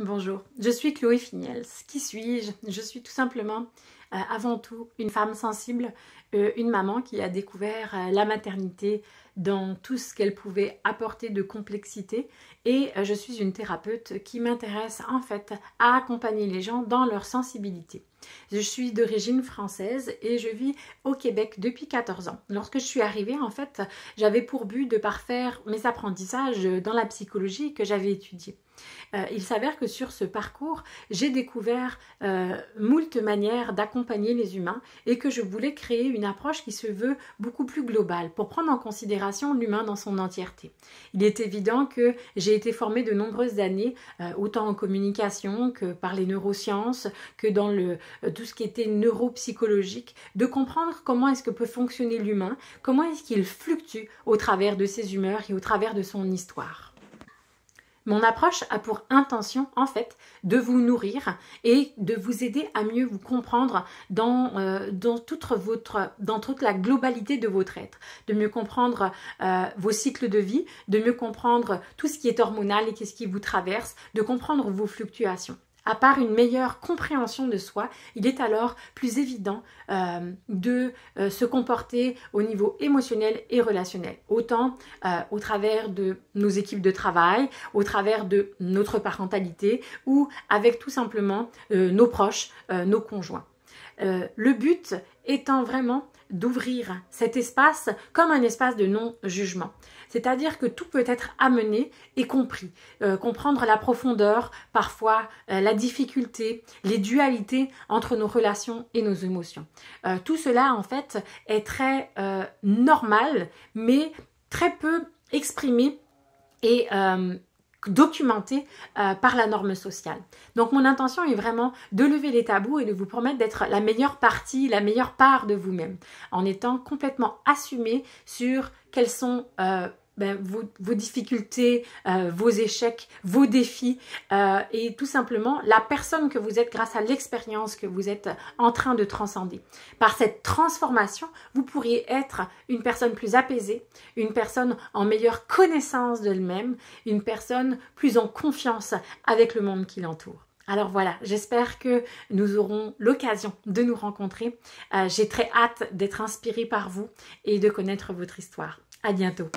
Bonjour, je suis Chloé Finiels. Qui suis-je? Je suis tout simplement, avant tout, une femme sensible, une maman qui a découvert la maternité dans tout ce qu'elle pouvait apporter de complexité et je suis une thérapeute qui m'intéresse en fait à accompagner les gens dans leur sensibilité. Je suis d'origine française et je vis au Québec depuis 14 ans. Lorsque je suis arrivée, en fait, j'avais pour but de parfaire mes apprentissages dans la psychologie que j'avais étudiée. Il s'avère que sur ce parcours, j'ai découvert moult manières d'accompagner les humains et que je voulais créer une approche qui se veut beaucoup plus globale pour prendre en considération l'humain dans son entièreté. Il est évident que j'ai été formée de nombreuses années, autant en communication que par les neurosciences, que dans tout ce qui était neuropsychologique, de comprendre comment est-ce que peut fonctionner l'humain, comment est-ce qu'il fluctue au travers de ses humeurs et au travers de son histoire. Mon approche a pour intention, en fait, de vous nourrir et de vous aider à mieux vous comprendre dans toute la globalité de votre être, de mieux comprendre vos cycles de vie, de mieux comprendre tout ce qui est hormonal et qu'est-ce qui vous traverse, de comprendre vos fluctuations. À part une meilleure compréhension de soi, il est alors plus évident de se comporter au niveau émotionnel et relationnel. Autant au travers de nos équipes de travail, au travers de notre parentalité ou avec tout simplement nos proches, nos conjoints. Le but étant vraiment d'ouvrir cet espace comme un espace de non-jugement. C'est-à-dire que tout peut être amené et compris. Comprendre la profondeur, parfois la difficulté, les dualités entre nos relations et nos émotions. Tout cela, en fait, est très normal, mais très peu exprimé et documenté par la norme sociale. Donc mon intention est vraiment de lever les tabous et de vous permettre d'être la meilleure partie, la meilleure part de vous-même, en étant complètement assumé sur quels sont vos difficultés, vos échecs, vos défis et tout simplement la personne que vous êtes grâce à l'expérience que vous êtes en train de transcender. Par cette transformation, vous pourriez être une personne plus apaisée, une personne en meilleure connaissance d'elle-même, une personne plus en confiance avec le monde qui l'entoure. Alors voilà, j'espère que nous aurons l'occasion de nous rencontrer. J'ai très hâte d'être inspirée par vous et de connaître votre histoire. À bientôt.